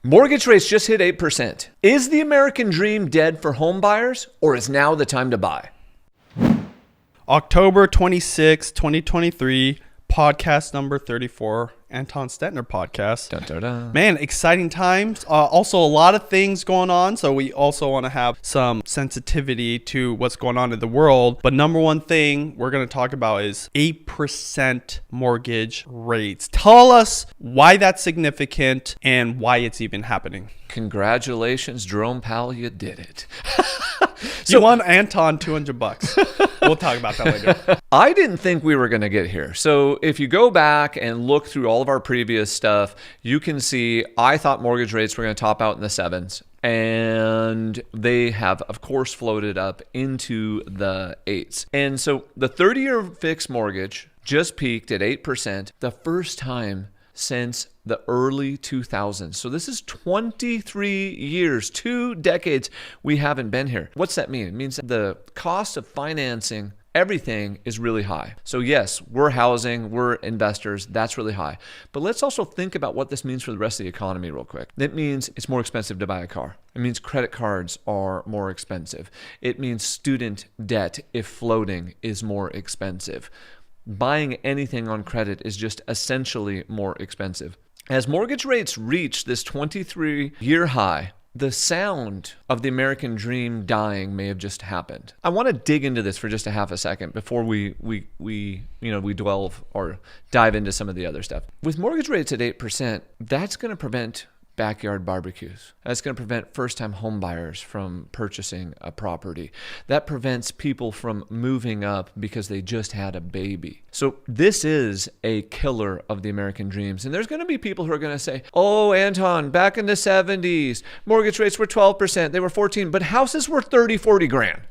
Mortgage rates just hit 8%. Is the American dream dead for home buyers, or is now the time to buy? October 26, 2023, podcast number 34, Anton Stetner podcast. Dun, dun, dun. Man, exciting times. Also, a lot of things going on. So we also want to have some sensitivity to what's going on in the world. But number one thing we're going to talk about is 8% mortgage rates. Tell us why that's significant and why it's even happening. Congratulations, Jerome Powell, you did it. You won Anton $200. We'll talk about that later. I didn't think we were going to get here. So if you go back and look through all of our previous stuff, you can see I thought mortgage rates were going to top out in the 7s. And they have, of course, floated up into the 8s. And so the 30-year fixed mortgage just peaked at 8%, the first time since the early 2000s. So this is 23 years, 2 decades we haven't been here. What's that mean? It means that the cost of financing everything is really high. So yes, we're housing, we're investors, that's really high. But let's also think about what this means for the rest of the economy real quick. It means it's more expensive to buy a car. It means credit cards are more expensive. It means student debt, if floating, is more expensive. Buying anything on credit is just essentially more expensive. As mortgage rates reach this 23-year high, the sound of the American dream dying may have just happened. I want to dig into this for just a half a second before we delve or dive into some of the other stuff. With mortgage rates at 8%, that's going to prevent backyard barbecues. That's going to prevent first-time home buyers from purchasing a property. That prevents people from moving up because they just had a baby. So this is a killer of the American dreams. And there's going to be people who are going to say, oh, Anton, back in the 70s, mortgage rates were 12%, they were 14%, but houses were 30, 40 grand.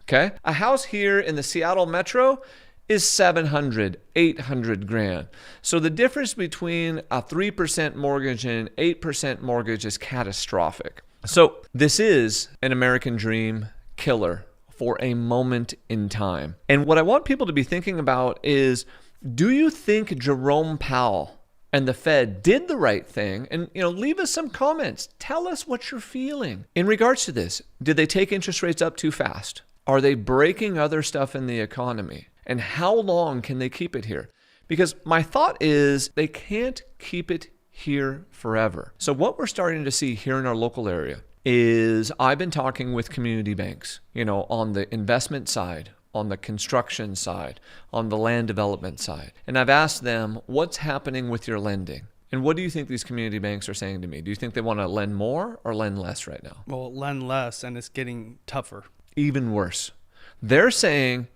Okay? A house here in the Seattle metro is 700, 800 grand. So the difference between a 3% mortgage and 8% mortgage is catastrophic. So this is an American dream killer for a moment in time. And what I want people to be thinking about is, do you think Jerome Powell and the Fed did the right thing? And leave us some comments. Tell us what you're feeling in regards to this. Did they take interest rates up too fast? Are they breaking other stuff in the economy? And how long can they keep it here? Because my thought is they can't keep it here forever. So what we're starting to see here in our local area is I've been talking with community banks, on the investment side, on the construction side, on the land development side. And I've asked them, what's happening with your lending? And what do you think these community banks are saying to me? Do you think they want to lend more or lend less right now? Well, lend less, and it's getting tougher. Even worse. They're saying,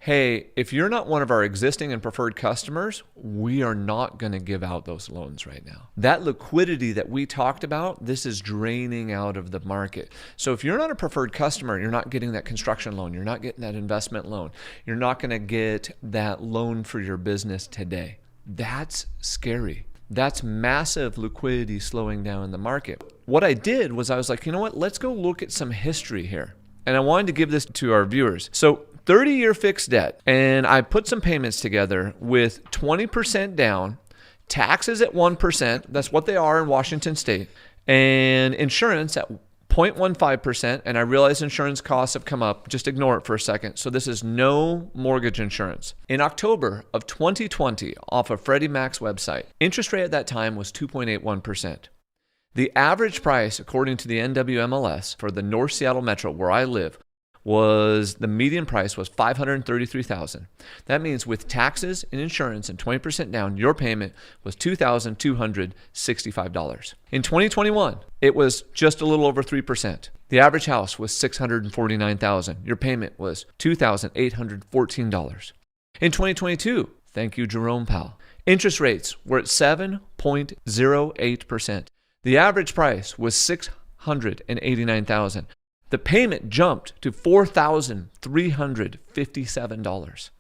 hey, if you're not one of our existing and preferred customers, we are not going to give out those loans right now. That liquidity that we talked about, this is draining out of the market. So if you're not a preferred customer, you're not getting that construction loan, you're not getting that investment loan, you're not going to get that loan for your business today. That's scary. That's massive liquidity slowing down in the market. What I did was I was like, you know what, let's go look at some history here. And I wanted to give this to our viewers. So 30-year fixed debt, and I put some payments together with 20% down, taxes at 1%, that's what they are in Washington State, and insurance at 0.15%, and I realize insurance costs have come up, just ignore it for a second. So this is no mortgage insurance. In October of 2020, off of Freddie Mac's website, interest rate at that time was 2.81%. The average price, according to the NWMLS, for the North Seattle Metro, where I live, the median price was $533,000. That means with taxes and insurance and 20% down, your payment was $2,265. In 2021, it was just a little over 3%. The average house was $649,000. Your payment was $2,814. In 2022, thank you, Jerome Powell, interest rates were at 7.08%. The average price was $689,000. The payment jumped to $4,357.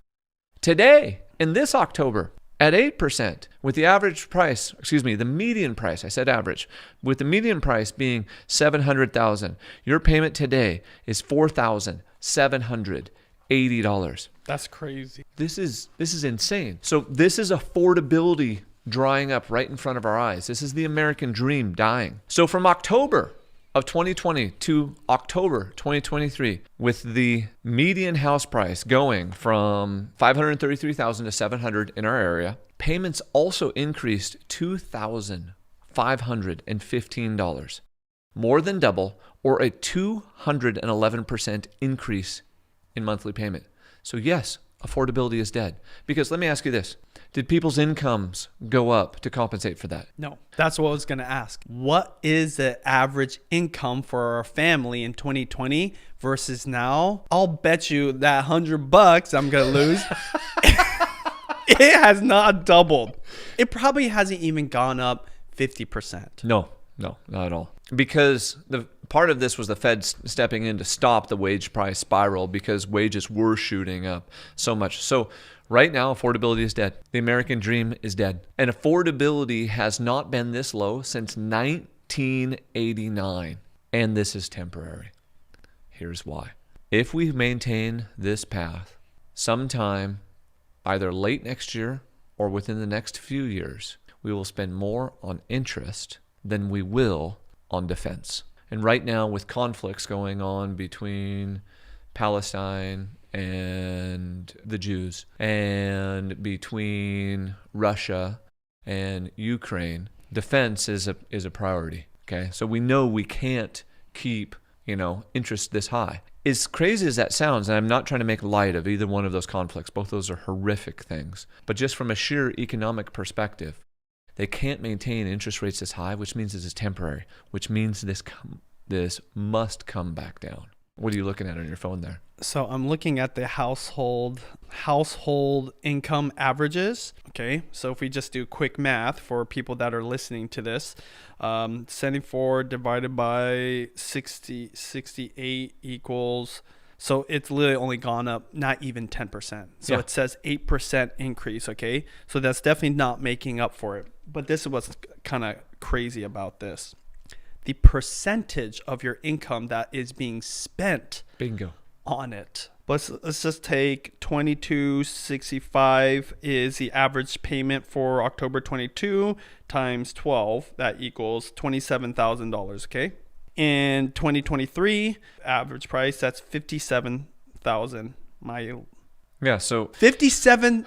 Today, in this October, at 8%, with the average price, the median price, I said average, with the median price being $700,000, your payment today is $4,780. That's crazy. This is insane. So this is affordability drying up right in front of our eyes. This is the American dream dying. So from October of 2020 to October 2023, with the median house price going from $533,000 to $700 in our area, payments also increased $2,515, more than double, or a 211% increase in monthly payment. So yes, affordability is dead. Because let me ask you this. Did people's incomes go up to compensate for that? No, that's what I was going to ask. What is the average income for our family in 2020 versus now? I'll bet you that $100 I'm going to lose. It has not doubled. It probably hasn't even gone up 50%. No, not at all. Because the part of this was the Fed stepping in to stop the wage price spiral because wages were shooting up so much. So right now, affordability is dead. The American dream is dead. And affordability has not been this low since 1989. And this is temporary. Here's why. If we maintain this path, sometime either late next year or within the next few years, we will spend more on interest than we will on defense. And right now, with conflicts going on between Palestine and the Jews, and between Russia and Ukraine, defense is a priority. Okay, so we know we can't keep interest this high. As crazy as that sounds, and I'm not trying to make light of either one of those conflicts, both those are horrific things, but just from a sheer economic perspective, they can't maintain interest rates this high, which means this is temporary, which means this must come back down. What are you looking at on your phone there? So I'm looking at the household income averages. Okay, so if we just do quick math for people that are listening to this, 74 divided by 68 equals, so it's literally only gone up not even 10%. So It says 8% increase, okay? So that's definitely not making up for it. But this is what's kind of crazy about this. The percentage of your income that is being spent on it. Let's just take 2265 is the average payment for October 22 times 12. That equals $27,000, okay? In 2023, average price, that's $57,000. So 57.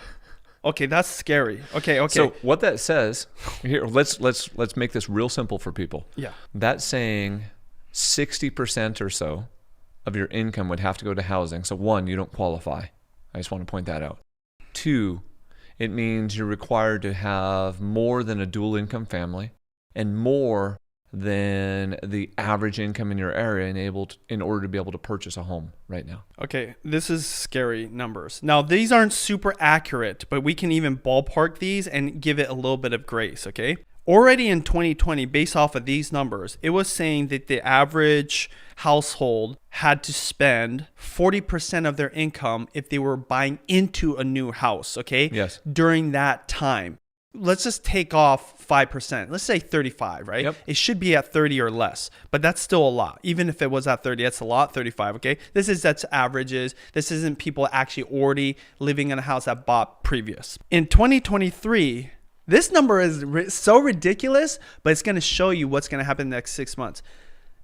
Okay, that's scary. Okay. So what that says here, let's make this real simple for people. Yeah. That's saying 60% or so of your income would have to go to housing. So one, you don't qualify. I just want to point that out. Two, it means you're required to have more than a dual income family and more than the average income in your area in order to be able to purchase a home right now. Okay, this is scary numbers. Now, these aren't super accurate, but we can even ballpark these and give it a little bit of grace, okay? Already in 2020, based off of these numbers, it was saying that the average household had to spend 40% of their income if they were buying into a new house, okay? Yes. During that time. Let's just take off 5%. Let's say 35, right? Yep. It should be at 30 or less, but that's still a lot. Even if it was at 30, that's a lot. 35, okay? That's averages. This isn't people actually already living in a house that bought previous. In 2023, this number is so ridiculous, but it's going to show you what's going to happen in the next 6 months.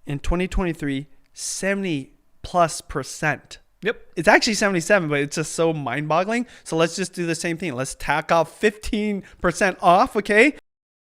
In 2023, 70+%. Yep. It's actually 77, but it's just so mind-boggling. So let's just do the same thing. Let's tack off 15% off, okay?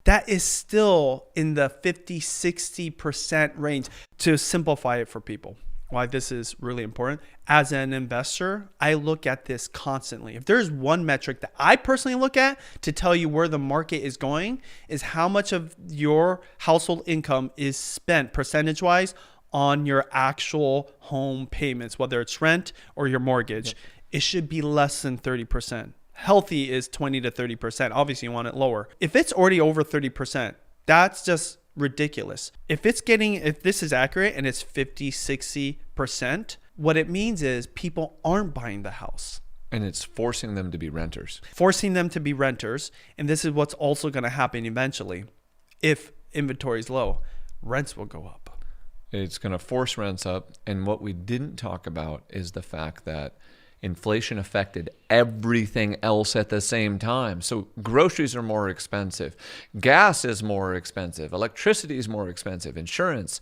That is still in the 50-60% range. To simplify it for people, why this is really important. As an investor, I look at this constantly. If there's one metric that I personally look at to tell you where the market is going, is how much of your household income is spent percentage-wise on your actual home payments, whether it's rent or your mortgage. Yep. It should be less than 30%. Healthy is 20 to 30%. Obviously, you want it lower. If it's already over 30%, that's just ridiculous. If this is accurate and it's 50-60%, what it means is people aren't buying the house. And it's forcing them to be renters. And this is what's also going to happen eventually. If inventory is low, rents will go up. It's going to force rents up. And what we didn't talk about is the fact that inflation affected everything else at the same time. So groceries are more expensive, gas is more expensive, electricity is more expensive, insurance,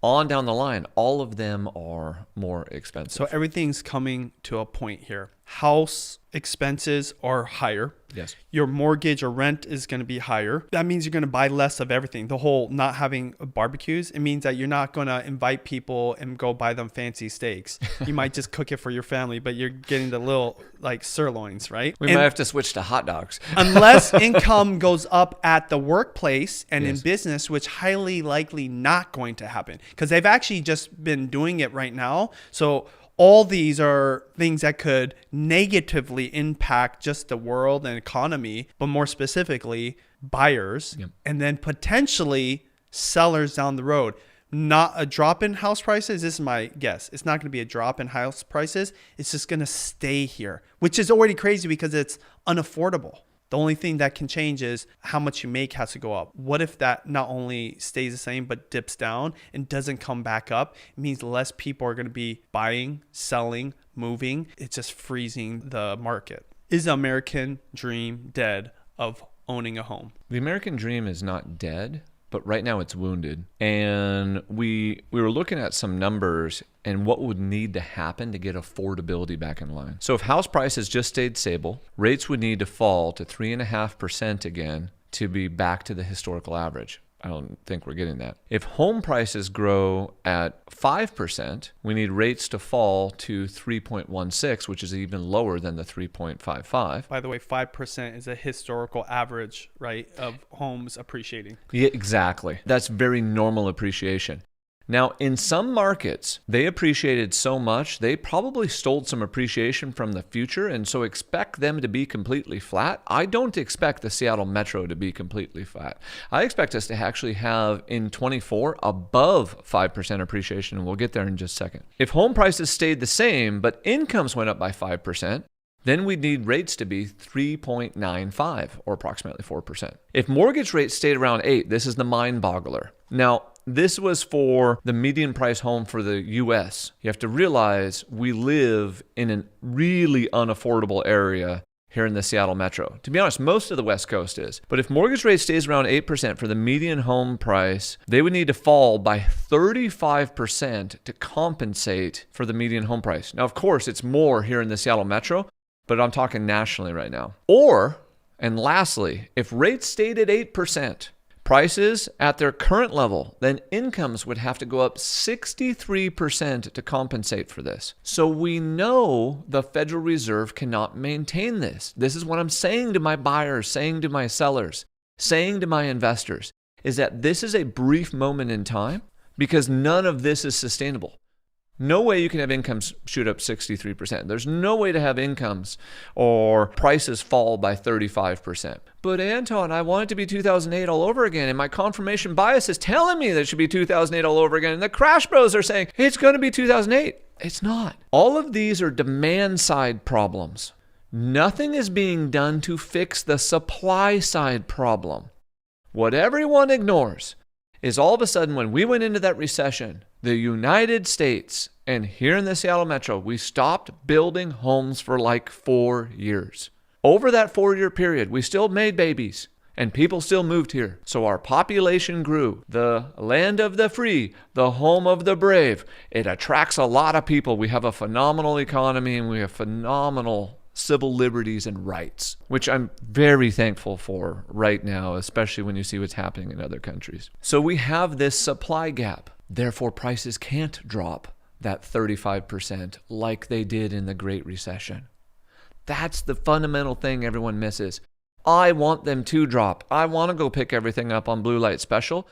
on down the line, all of them are more expensive. So everything's coming to a point here. House expenses are higher. Yes. Your mortgage or rent is going to be higher. That means you're going to buy less of everything. The whole not having barbecues, it means that you're not going to invite people and go buy them fancy steaks. You might just cook it for your family, but you're getting the little like sirloins, right? We might have to switch to hot dogs. Unless income goes up at the workplace and in Yes. business, which highly likely not going to happen because they've actually just been doing it right now. So all these are things that could negatively impact just the world and economy, but more specifically, buyers, Yep. and then potentially sellers down the road. Not a drop in house prices. This is my guess. It's not going to be a drop in house prices. It's just going to stay here, which is already crazy because it's unaffordable. The only thing that can change is how much you make has to go up. What if that not only stays the same, but dips down and doesn't come back up? It means less people are going to be buying, selling, moving. It's just freezing the market. Is the American dream dead of owning a home? The American dream is not dead, but right now it's wounded. And we were looking at some numbers and what would need to happen to get affordability back in line. So if house prices just stayed stable, rates would need to fall to 3.5% again to be back to the historical average. I don't think we're getting that. If home prices grow at 5%, we need rates to fall to 3.16, which is even lower than the 3.55. By the way, 5% is a historical average, right, of homes appreciating. Yeah, exactly. That's very normal appreciation. Now, in some markets, they appreciated so much, they probably stole some appreciation from the future, and so expect them to be completely flat. I don't expect the Seattle Metro to be completely flat. I expect us to actually have in 24 above 5% appreciation, and we'll get there in just a second. If home prices stayed the same, but incomes went up by 5%, then we'd need rates to be 3.95 or approximately 4%. If mortgage rates stayed around 8, this is the mind boggler. Now, this was for the median price home for the US. You have to realize we live in a really unaffordable area here in the Seattle Metro. To be honest, most of the West Coast is. But if mortgage rate stays around 8% for the median home price, they would need to fall by 35% to compensate for the median home price. Now, of course, it's more here in the Seattle Metro, but I'm talking nationally right now. Or, and lastly, if rates stayed at 8%, prices at their current level, then incomes would have to go up 63% to compensate for this. So we know the Federal Reserve cannot maintain this. This is what I'm saying to my buyers, saying to my sellers, saying to my investors, is that this is a brief moment in time because none of this is sustainable. No way you can have incomes shoot up 63%. There's no way to have incomes or prices fall by 35%. But Anton, I want it to be 2008 all over again. And my confirmation bias is telling me that it should be 2008 all over again. And the crash bros are saying it's going to be 2008. It's not. All of these are demand side problems. Nothing is being done to fix the supply side problem. What everyone ignores is all of a sudden when we went into that recession, the United States and here in the Seattle Metro, we stopped building homes for like 4 years. Over that 4-year period, we still made babies and people still moved here. So our population grew. The land of the free, the home of the brave. It attracts a lot of people. We have a phenomenal economy and we have phenomenal civil liberties and rights, which I'm very thankful for right now, especially when you see what's happening in other countries. So we have this supply gap. Therefore, prices can't drop that 35% like they did in the Great Recession. That's the fundamental thing everyone misses. I want them to drop. I want to go pick everything up on Blue Light Special,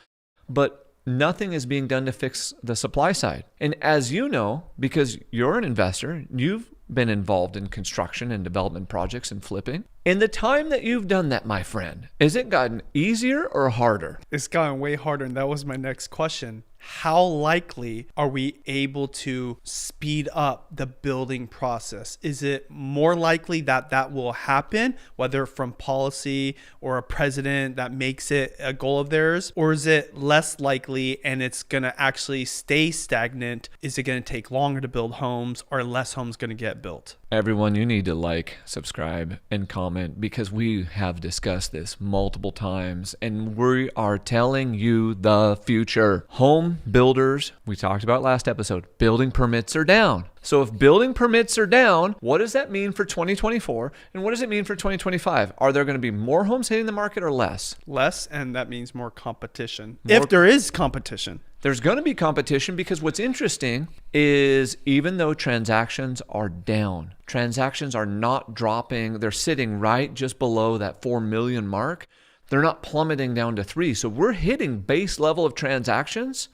but nothing is being done to fix the supply side. And as you know, because you're an investor, you've been involved in construction and development projects and flipping. In the time that you've done that, my friend, has it gotten easier or harder? It's gotten way harder, and that was my next question. How likely are we able to speed up the building process? Is it more likely that that will happen, whether from policy or a president that makes it a goal of theirs? Or is it less likely and it's going to actually stay stagnant? Is it going to take longer to build homes or less homes going to get get built. Everyone, you need to like, subscribe, and comment because we have discussed this multiple times and we are telling you the future. Home builders, we talked about last episode, building permits are down. So if building permits are down, what does that mean for 2024? And what does it mean for 2025? Are there going to be more homes hitting the market or less? Less, and that means more competition. If there is competition. There's going to be competition because what's interesting is even though transactions are down, transactions are not dropping. They're sitting right just below that 4 million mark. They're not plummeting down to 3. So we're hitting base level of transactions,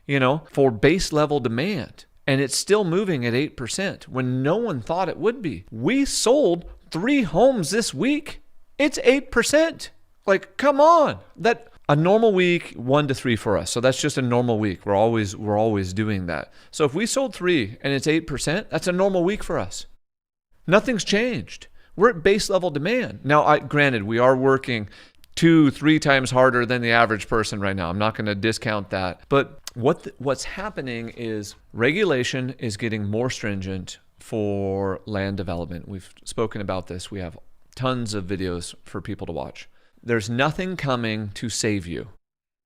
for base level demand. And it's still moving at 8% when no one thought it would be. We sold 3 homes this week. It's 8%. Like, come on. A normal week, 1 to 3 for us. So that's just a normal week. We're always doing that. So if we sold 3 and it's 8%, that's a normal week for us. Nothing's changed. We're at base level demand. Now, granted, we are working 2-3 times harder than the average person right now. I'm not going to discount that. But what's happening is regulation is getting more stringent for land development. We've spoken about this. We have tons of videos for people to watch. There's nothing coming to save you.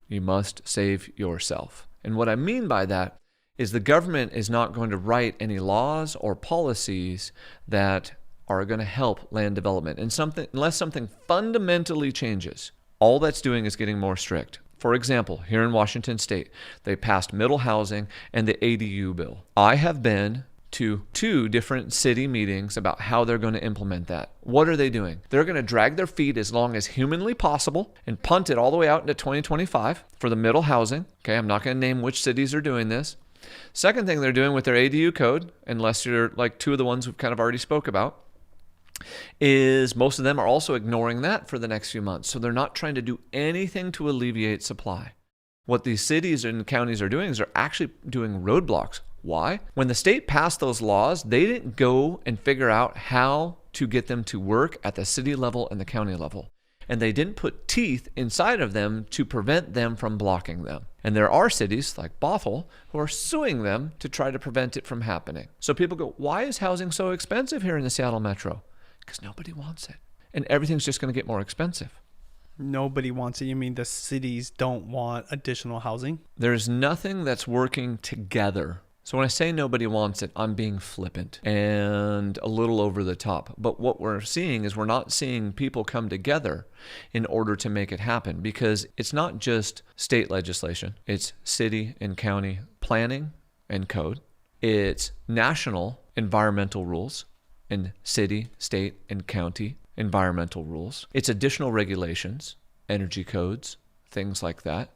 You must save yourself. And what I mean by that is the government is not going to write any laws or policies that are going to help land development. And unless something fundamentally changes, all that's doing is getting more strict. For example, here in Washington State, they passed middle housing and the ADU bill. I have been to 2 different city meetings about how they're going to implement that. What are they doing? They're going to drag their feet as long as humanly possible and punt it all the way out into 2025 for the middle housing. Okay, I'm not going to name which cities are doing this. Second thing they're doing with their ADU code, unless you're like 2 of the ones we've kind of already spoke about, is most of them are also ignoring that for the next few months. So they're not trying to do anything to alleviate supply. What these cities and counties are doing is they're actually doing roadblocks. Why? When the state passed those laws, they didn't go and figure out how to get them to work at the city level and the county level. And they didn't put teeth inside of them to prevent them from blocking them. And there are cities like Bothell who are suing them to try to prevent it from happening. So people go, why is housing so expensive here in the Seattle Metro? Because nobody wants it. And everything's just going to get more expensive. Nobody wants it. You mean the cities don't want additional housing? There's nothing that's working together. So when I say nobody wants it, I'm being flippant and a little over the top. But what we're seeing is we're not seeing people come together in order to make it happen, because it's not just state legislation. It's city and county planning and code. It's national environmental rules and city, state, and county environmental rules. It's additional regulations, energy codes, things like that.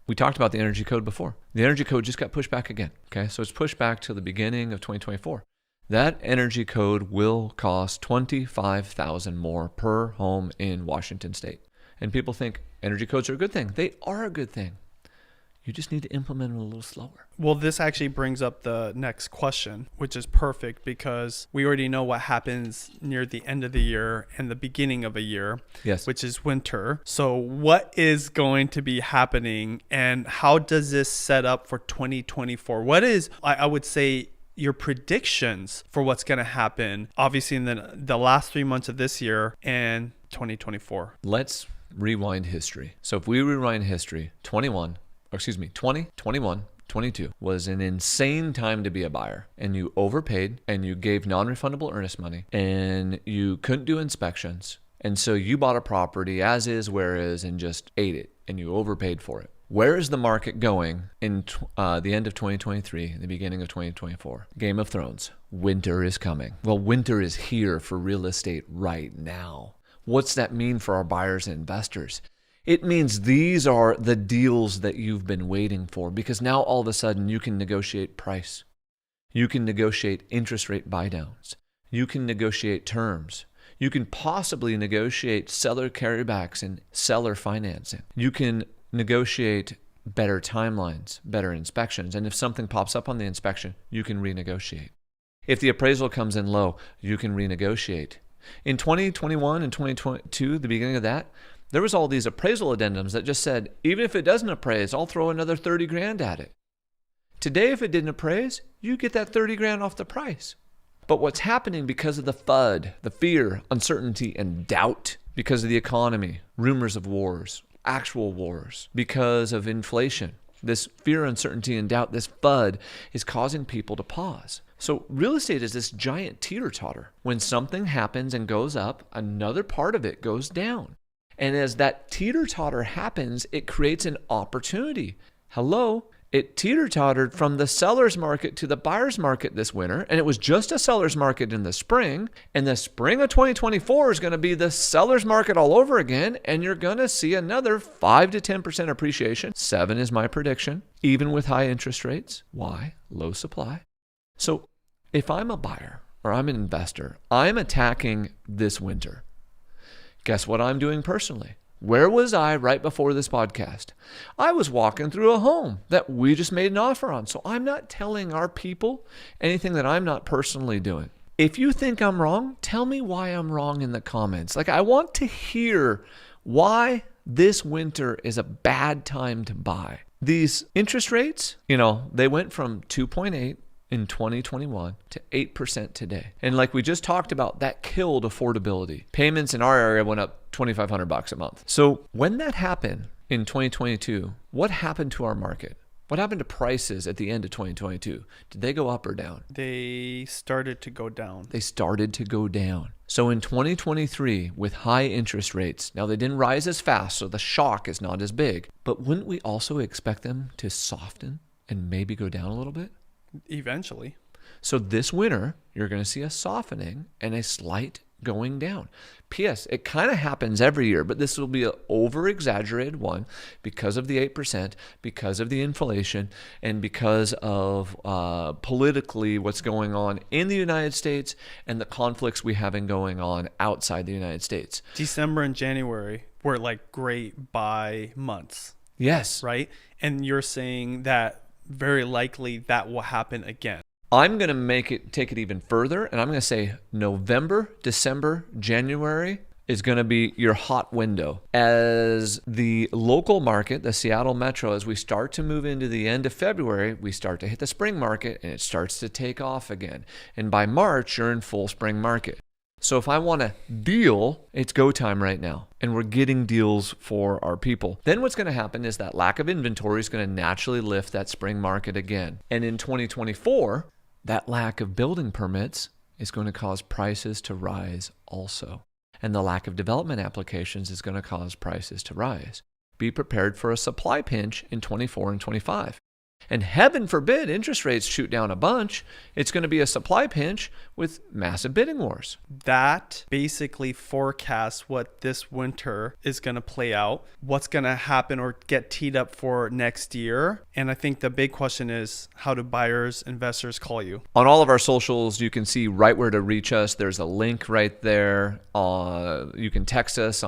We talked about the energy code before. The energy code just got pushed back again. Okay, so it's pushed back to the beginning of 2024. That energy code will cost $25,000 more per home in Washington State. And people think energy codes are a good thing. They are a good thing. You just need to implement them a little slower. Well, this actually brings up the next question, which is perfect because we already know what happens near the end of the year and the beginning of a year, yes, which is winter. So what is going to be happening and how does this set up for 2024? What is, I would say, your predictions for what's going to happen, obviously in the last 3 months of this year and 2024? Let's rewind history. So if we rewind history, 20, 21, 22 was an insane time to be a buyer, and you overpaid and you gave non-refundable earnest money and you couldn't do inspections. And so you bought a property as is, where is, and just ate it, and you overpaid for it. Where is the market going in the end of 2023, the beginning of 2024? Game of Thrones. Winter is coming. Well, winter is here for real estate right now. What's that mean for our buyers and investors? It means these are the deals that you've been waiting for, because now all of a sudden you can negotiate price. You can negotiate interest rate buy downs. You can negotiate terms. You can possibly negotiate seller carrybacks and seller financing. You can negotiate better timelines, better inspections. And if something pops up on the inspection, you can renegotiate. If the appraisal comes in low, you can renegotiate. In 2021 and 2022, the beginning of that, there was all these appraisal addendums that just said, even if it doesn't appraise, I'll throw another 30 grand at it. Today, if it didn't appraise, you get that 30 grand off the price. But what's happening because of the FUD, the fear, uncertainty, and doubt, because of the economy, rumors of wars, actual wars, because of inflation, this fear, uncertainty, and doubt, this FUD is causing people to pause. So real estate is this giant teeter-totter. When something happens and goes up, another part of it goes down. And as that teeter-totter happens, it creates an opportunity. Hello? It teeter-tottered from the seller's market to the buyer's market this winter, and it was just a seller's market in the spring, and the spring of 2024 is going to be the seller's market all over again, and you're going to see another 5 to 10% appreciation. 7 is my prediction, even with high interest rates. Why? Low supply. So if I'm a buyer or I'm an investor, I'm attacking this winter. Guess what I'm doing personally? Where was I right before this podcast? I was walking through a home that we just made an offer on. So I'm not telling our people anything that I'm not personally doing. If you think I'm wrong, tell me why I'm wrong in the comments. Like, I want to hear why this winter is a bad time to buy. These interest rates, they went from 2.8 in 2021 to 8% today. And like we just talked about, that killed affordability. Payments in our area went up $2,500 a month. So when that happened in 2022, what happened to our market? What happened to prices at the end of 2022? Did they go up or down? They started to go down. They started to go down. So in 2023, with high interest rates, now they didn't rise as fast, so the shock is not as big. But wouldn't we also expect them to soften and maybe go down a little bit? Eventually. So this winter, you're going to see a softening and a slight going down. P.S. It kind of happens every year, but this will be an over-exaggerated one because of the 8%, because of the inflation, and because of politically what's going on in the United States and the conflicts we have been going on outside the United States. December and January were like great buy months. Yes. Right? And you're saying that very likely that will happen again. I'm going to take it even further, and I'm going to say November, December, January is going to be your hot window. As the local market, the Seattle Metro, as we start to move into the end of February, we start to hit the spring market, and it starts to take off again. And by March, you're in full spring market. So if I want a deal, it's go time right now. And we're getting deals for our people. Then what's going to happen is that lack of inventory is going to naturally lift that spring market again. And in 2024, that lack of building permits is going to cause prices to rise also. And the lack of development applications is going to cause prices to rise. Be prepared for a supply pinch in 24 and 25. And heaven forbid interest rates shoot down a bunch. It's going to be a supply pinch with massive bidding wars. That basically forecasts what this winter is going to play out, what's going to happen or get teed up for next year. And I think the big question is, how do buyers, investors call you? On all of our socials, you can see right where to reach us. There's a link right there. You can text us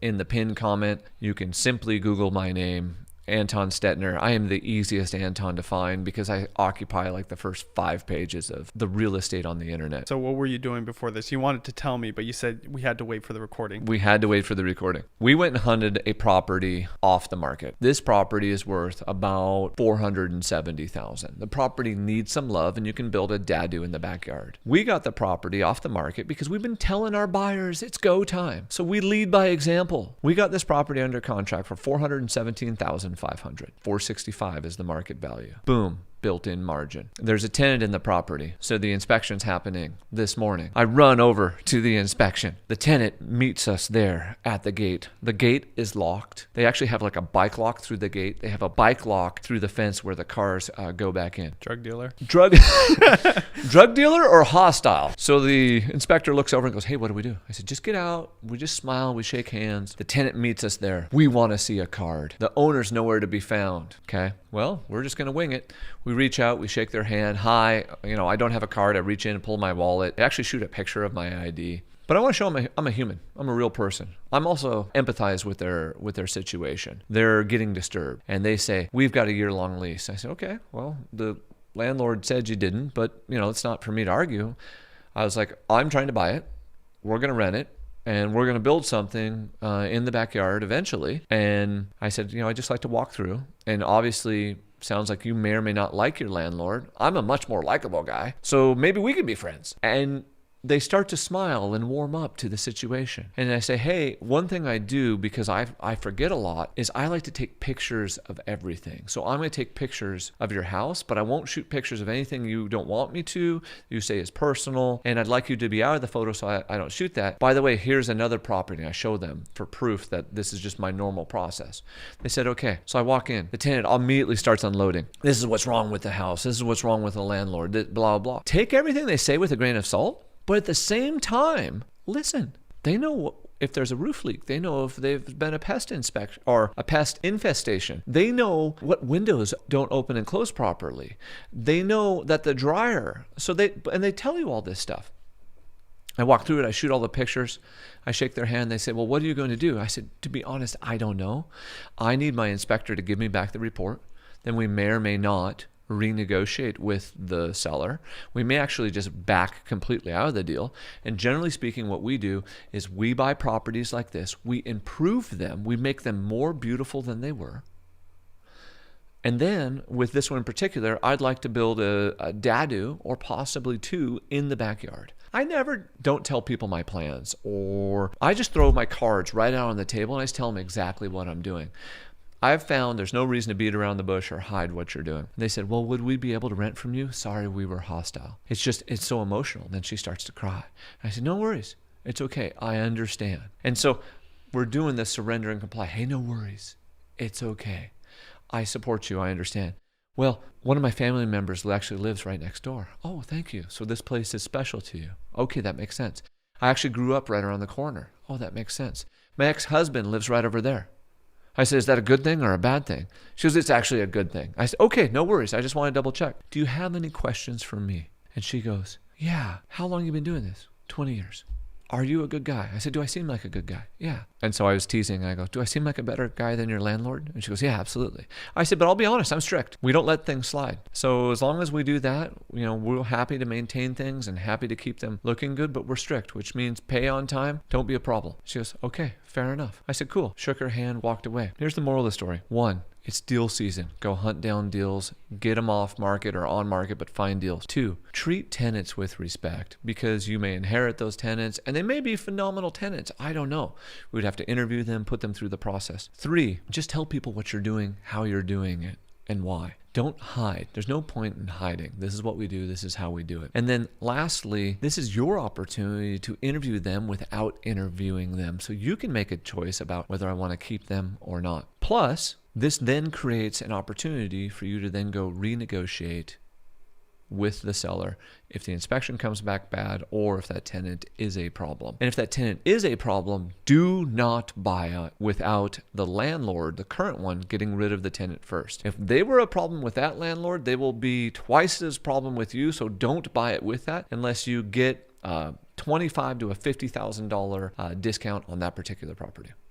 in the pinned comment. You can simply Google my name, Anton Stetner. I am the easiest Anton to find because I occupy like the first 5 pages of the real estate on the internet. So what were you doing before this? You wanted to tell me, but you said we had to wait for the recording. We had to wait for the recording. We went and hunted a property off the market. This property is worth about $470,000. The property needs some love and you can build a dadu in the backyard. We got the property off the market because we've been telling our buyers it's go time. So we lead by example. We got this property under contract for $417,500. $465 is the market value. Boom. Built-in margin. There's a tenant in the property, so the inspection's happening this morning. I run over to the inspection. The tenant meets us there at the gate. The gate is locked. They actually have like a bike lock through the gate. They have a bike lock through the fence where the cars go back in. Drug dealer? Drug dealer or hostile? So the inspector looks over and goes, "Hey, what do we do?" I said, "Just get out." We just smile. We shake hands. The tenant meets us there. We want to see a card. The owner's nowhere to be found. Okay. Well, we're just going to wing it. We reach out, we shake their hand. "Hi, I don't have a card." I reach in and pull my wallet. I actually shoot a picture of my ID. But I want to show them I'm a human. I'm a real person. I'm also empathize with their situation. They're getting disturbed. And they say, "We've got a year-long lease." I said, "Okay, well, the landlord said you didn't, but it's not for me to argue." I was like, "I'm trying to buy it. We're going to rent it. And we're going to build something in the backyard eventually." And I said, "I just like to walk through." And obviously, sounds like you may or may not like your landlord. I'm a much more likable guy, so maybe we can be friends. And they start to smile and warm up to the situation. And I say, hey, one thing I do, because I forget a lot, is I like to take pictures of everything. So I'm going to take pictures of your house, but I won't shoot pictures of anything you don't want me to, you say is personal, and I'd like you to be out of the photo, so I don't shoot that. By the way, here's another property. I show them for proof that this is just my normal process. They said, okay. So I walk in. The tenant immediately starts unloading. This is what's wrong with the house. This is what's wrong with the landlord, blah, blah. Take everything they say with a grain of salt. But at the same time, listen, they know if there's a roof leak. They know if they've been a pest inspection or a pest infestation. They know what windows don't open and close properly. They know that the dryer, and they tell you all this stuff. I walk through it. I shoot all the pictures. I shake their hand. They say, well, what are you going to do? I said, to be honest, I don't know. I need my inspector to give me back the report. Then we may or may not renegotiate with the seller. We may actually just back completely out of the deal. And generally speaking, what we do is we buy properties like this. We improve them. We make them more beautiful than they were. And then with this one in particular, I'd like to build a dadu or possibly two in the backyard. I never don't tell people my plans, or I just throw my cards right out on the table and I just tell them exactly what I'm doing. I've found there's no reason to beat around the bush or hide what you're doing. And they said, well, would we be able to rent from you? Sorry, we were hostile. It's so emotional. Then she starts to cry. I said, no worries. It's okay. I understand. And so we're doing this surrender and comply. Hey, no worries. It's okay. I support you. I understand. Well, one of my family members actually lives right next door. Oh, thank you. So this place is special to you. Okay, that makes sense. I actually grew up right around the corner. Oh, that makes sense. My ex-husband lives right over there. I said, is that a good thing or a bad thing? She goes, it's actually a good thing. I said, okay, no worries. I just want to double check. Do you have any questions for me? And she goes, yeah. How long have you been doing this? 20 years. Are you a good guy? I said, do I seem like a good guy? Yeah. And so I was teasing. I go, do I seem like a better guy than your landlord? And she goes, yeah, absolutely. I said, but I'll be honest, I'm strict. We don't let things slide. So as long as we do that, we're happy to maintain things and happy to keep them looking good, but we're strict, which means pay on time. Don't be a problem. She goes, okay, fair enough. I said, cool. Shook her hand, walked away. Here's the moral of the story. 1, it's deal season. Go hunt down deals, get them off market or on market, but find deals. 2, treat tenants with respect, because you may inherit those tenants and they may be phenomenal tenants. I don't know. We'd have to interview them, put them through the process. 3, just tell people what you're doing, how you're doing it, and why. Don't hide. There's no point in hiding. This is what we do. This is how we do it. And then lastly, this is your opportunity to interview them without interviewing them. So you can make a choice about whether I want to keep them or not. Plus, this then creates an opportunity for you to then go renegotiate with the seller if the inspection comes back bad or if that tenant is a problem. And if that tenant is a problem, do not buy it without the landlord, the current one, getting rid of the tenant first. If they were a problem with that landlord, they will be twice as problem with you, so don't buy it with that unless you get $25,000 to a $50,000 discount on that particular property.